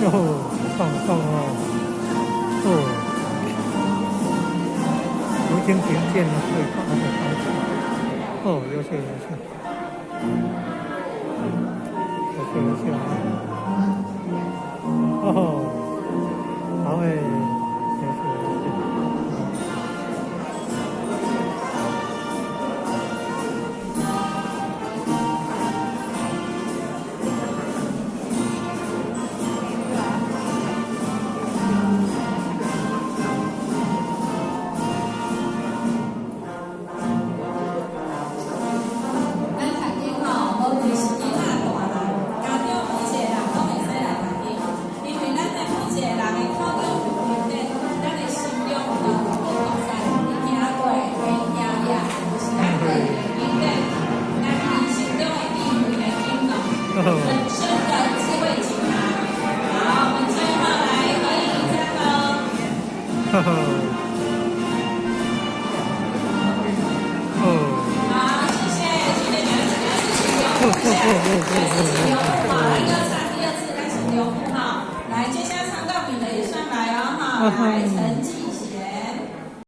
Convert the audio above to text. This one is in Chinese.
哦，棒棒哦，哦，已经听见了对方的高潮，哦，优秀优秀，优秀优秀，哦，好诶，优秀优秀。人生的智慧解答。好，我们最后来合影一张喽。好，谢谢，今天请留步哈，第二次开始留步哈，来，接下来唱到你的也算来哦哈，来。